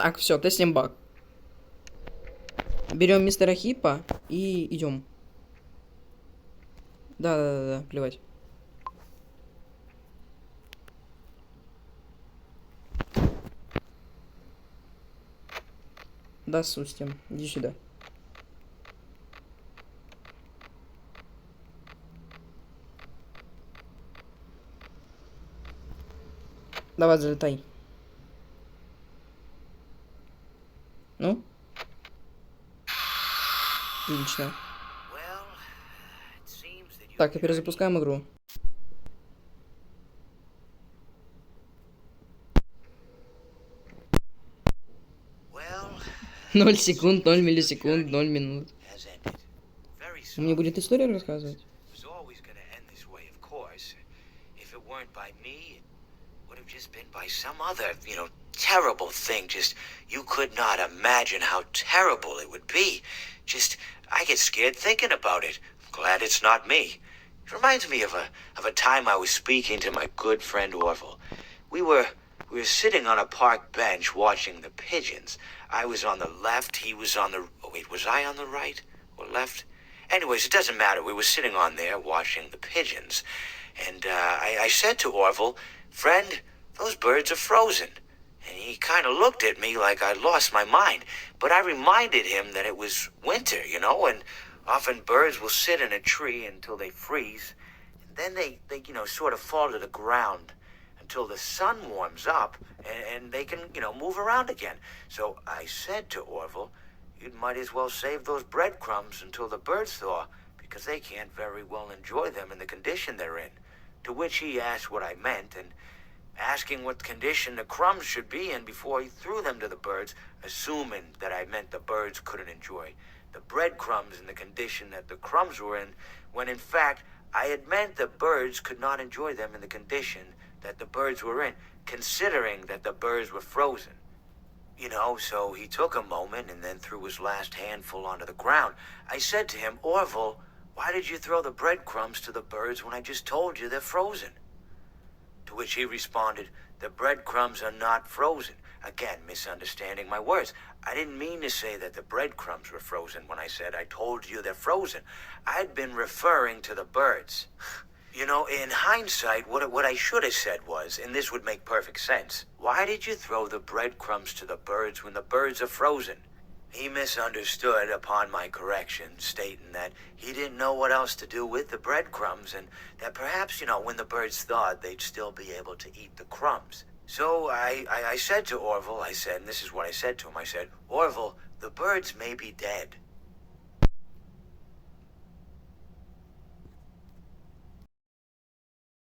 Так, все, тестим баг. Берем мистера Хиппа и идем. Да, плевать. Да, сустим. Иди сюда. Давай, залетай. Ну? Отлично. Так, теперь запускаем игру. Ноль секунд, 0 миллисекунд, 0 минут. Мне будет история рассказывать? Just been by some other, terrible thing. Just, you could not imagine how terrible it would be. Just, I get scared thinking about it. I'm glad it's not me. It reminds me of a time I was speaking to my good friend Orville. We were sitting on a park bench watching the pigeons. I was on the left, he was on the... Oh, wait, was I on the right or left? Anyways, it doesn't matter. We were sitting on there watching the pigeons. And I said to Orville, friend, those birds are frozen. And he kind of looked at me like I lost my mind. But I reminded him that it was winter, and often birds will sit in a tree until they freeze. And then they sort of fall to the ground until the sun warms up and they can, move around again. So I said to Orville, you might as well save those breadcrumbs until the birds thaw, because they can't very well enjoy them in the condition they're in. To which he asked what I meant, and asking what condition the crumbs should be in before he threw them to the birds, assuming that I meant the birds couldn't enjoy the breadcrumbs in the condition that the crumbs were in, when in fact I had meant the birds could not enjoy them in the condition that the birds were in, considering that the birds were frozen. So he took a moment and then threw his last handful onto the ground. I said to him, Orville, why did you throw the breadcrumbs to the birds when I just told you they're frozen? To which he responded, the breadcrumbs are not frozen. Again, misunderstanding my words. I didn't mean to say that the breadcrumbs were frozen when I said I told you they're frozen. I'd been referring to the birds. In hindsight, what I should have said was, and this would make perfect sense, why did you throw the breadcrumbs to the birds when the birds are frozen? He misunderstood upon my correction, stating that he didn't know what else to do with the breadcrumbs, and that perhaps, when the birds thawed, they'd still be able to eat the crumbs. So I said to Orville, and this is what I said to him, I said, Orville, the birds may be dead,